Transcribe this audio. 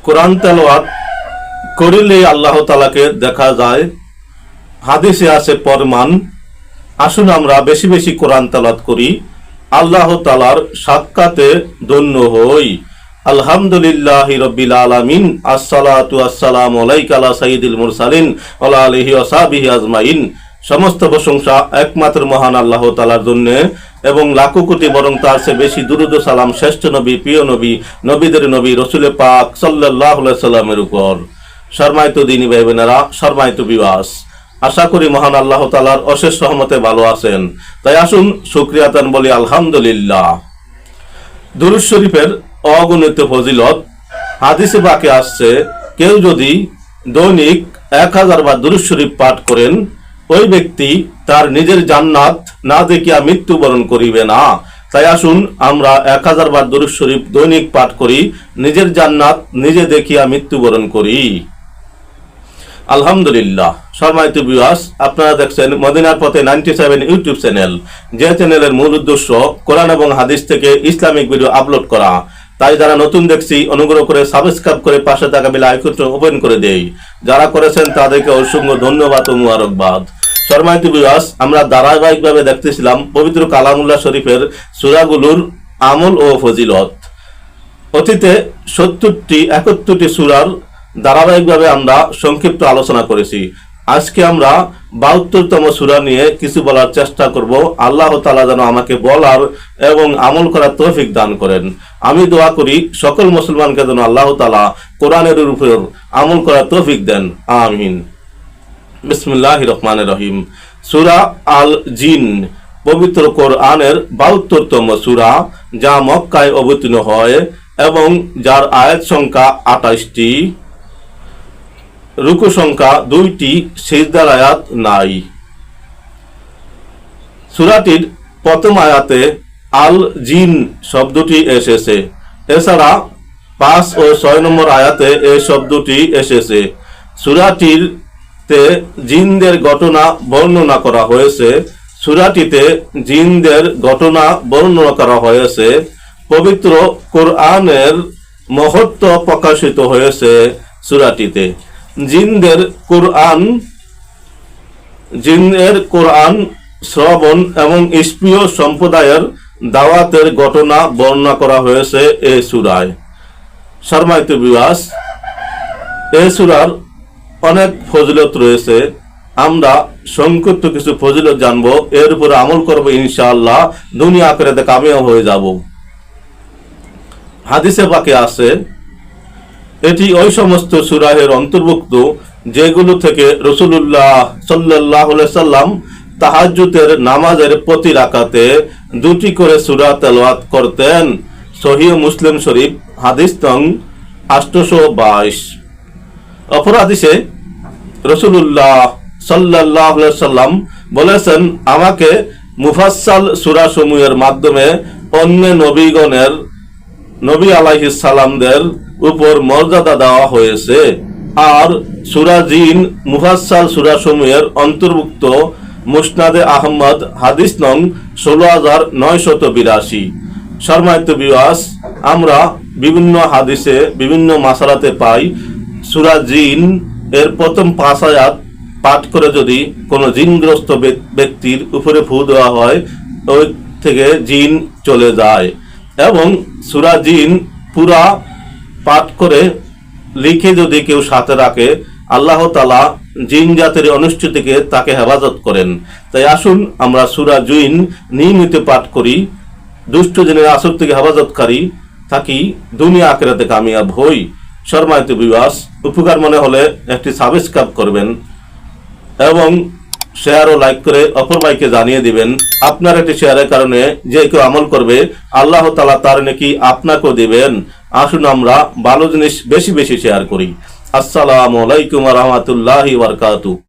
কোরআন তেলাওয়াত করিলে আল্লাহ তাআলাকে দেখা যায়, হাদিসে আছে প্রমাণ। আসুন আমরা বেশি বেশি কোরআন তেলাওয়াত করি, আল্লাহ তাআলার সাক্ষাতে ধন্য হই। আলহামদুলিল্লাহি রাব্বিল আলামিন। আসসালাতু আসসালামু আলাইকা আলা সাইয়্যিদিল মুরসালিন ওয়া আলা আলিহি ওয়া সাহবিহি আজমাইন। সমস্ত প্রশংসা একমাত্র মহান আল্লাহ তাআলার জন্য, এবং লাখো কোটি বরং তার চেয়ে বেশি দুরূদ ও সালাম শ্রেষ্ঠ নবী, প্রিয় নবী, নবীদের নবী রাসূল পাক সাল্লাল্লাহু আলাইহি সাল্লামের উপর। সম্মানিত দিনী ভাই বোনেরা, সম্মানিত ভিউয়ার্স, আশা করি মহান আল্লাহ তাআলার অশেষ রহমতে ভালো আছেন। তাই আসুন শুকরিয়াতান বলি আলহামদুলিল্লাহ। দুরূদ শরীফের অগণিত ফজিলত। হাদিসে পাকে আসছে, কেউ যদি দৈনিক 1000 বার দুরূদ শরীফ পাঠ করেন, ওই ব্যক্তি তার নিজের জান্নাত না দেখিয়া মৃত্যুবরণ করিবে না। তাই আসুন আমরা 1000 বার দুরূদ শরীফ দৈনিক পাঠ করি, নিজের জান্নাত নিজে দেখিয়া মৃত্যুবরণ করি। আলহামদুলিল্লাহ। সম্মানিত ভিউয়ার্স, আপনারা দেখছেন মদিনার পথে 97 ইউটিউব চ্যানেল, যে চ্যানেলের মূল উদ্দেশ্য কোরআন এবং হাদিস থেকে ইসলামিক ভিডিও আপলোড করা। তাই যারা নতুন দেখছি অনুগ্রহ করে সাবস্ক্রাইব করে পাশে থাকা বেল আইকনটি ওপেন করে দেই। যারা করেছেন তাদেরকে অসংখ্য ধন্যবাদ ও মুবারকবাদ। সম্মানিত ভিউয়ার্স, আমরা ধারাবাহিকভাবে দেখতেছিলাম পবিত্র কালামুল্লাহ শরীফের সূরাগুলোর আমল ও ফজিলত। অতীতে 71টি সূরার ধারাবাহিকভাবে আমরা সংক্ষিপ্ত আলোচনা করেছি। আজকে আমরা 72তম সূরা নিয়ে কিছু বলার চেষ্টা করব। আল্লাহ তাআলা যেন আমাকে বলার এবং আমল করার তৌফিক দান করেন। আমি দোয়া করি সকল মুসলমানকে যেন আল্লাহ তাআলা কোরআনের উপর আমল করার তৌফিক দেন, আমিন। বিসমিল্লাহির রহমানির রহিম। সূরা আল জিন পবিত্র কোরআনের 72তম সূরা, যা মক্কায় অবতীর্ণ হয় এবং যার আয়াত সংখ্যা 28টি, রুকু সংখ্যা 2টি, সিজদার আয়াত নাই। সূরাটির প্রথম আয়াতে আল জিন শব্দটি এসেছে। এছাড়া 5 ও 6 নম্বর আয়াতে এই শব্দটি এসেছে। সূরাটিতে জিনদের ঘটনা বর্ণনা করা হয়েছে। সূরাটিতে জিনদের ঘটনা বর্ণনা করা হয়েছে। পবিত্র কোরআনের মহত্ব প্রকাশিত হয়েছে সূরাটিতে। জিনদের কোরআন শ্রবণ এবং স্পীয় সম্প্রদায়ের দাওয়াতের ঘটনা বর্ণনা করা হয়েছে এই সূরায়। সম্মানিত ভিউয়ার্স, এই সূরার অনেক ফজিলত রয়েছে। আমরা সংক্ষিপ্ত কিছু ফজিলত জানবো, এর উপরে আমল করব, ইনশাআল্লাহ দুনিয়া আখিরাতে কামিয়াব হয়ে যাব। হাদিসে পাকে আছে, এটি ওই সমস্ত সূরাহের অন্তর্ভুক্ত যেগুলো থেকে রাসূলুল্লাহ সাল্লাল্লাহু আলাইহি সাল্লাম তাহাজ্জুদের নামাজের প্রতি রাকাতে 2টি করে সূরা তেলাওয়াত করতেন। সহিহ মুসলিম শরীফ হাদিস নং 822। অপর হাদিসে রাসূলুল্লাহ সাল্লাল্লাহু আলাইহি সাল্লাম বলেছেন, আমাকে মুফাসসাল সূরা সমূহের মাধ্যমে অন্য নবী আলাইহিস সালামদের উপর মর্যাদা দেওয়া হয়েছে। আর সূরা জিন মুফাসসাল সূরা সমূহের অন্তর্ভুক্ত। মুসনাদে আহমদ হাদিস নং 16982। সম্মানিত ভিউয়ার্স, আমরা বিভিন্ন হাদিসে বিভিন্ন মাসালাতে পাই, সূরা জিন এর প্রথম 5 আয়াত পাঠ করে যদি কোনো জিনগ্রস্ত ব্যক্তির উপরে ফু দেওয়া হয়, ওই থেকে জিন চলে যায়। এবং সূরা জিন পুরা পাঠ করে লিখে যদি কেউ সাথে রাখে, আল্লাহ তাআলা জিন জাতির অনিষ্ট থেকে তাকে হেফাজত করেন। তাই আসুন আমরা সূরা জিন নিয়মিত পাঠ করি, দুষ্ট জিনের আসর থেকে হেফাজতকারী থাকি, দুনিয়া আখিরাতে কামিয়াব হই। সম্মানিত ভিউয়ার্স, উপকার মনে হলে একটি সাবস্ক্রাইব করবেন এবং শেয়ার ও লাইক করে অপর ভাইকে জানিয়ে দিবেন। আপনার একটি শেয়ারের কারণে যে কেউ আমল করবে, আল্লাহ তাআলা তার নেকি আপনাকেও দিবেন। আসুন আমরা ভালো জিনিস বেশি বেশি শেয়ার করি। আসসালামু আলাইকুম ওয়া রাহমাতুল্লাহি ওয়া বারাকাতুহু।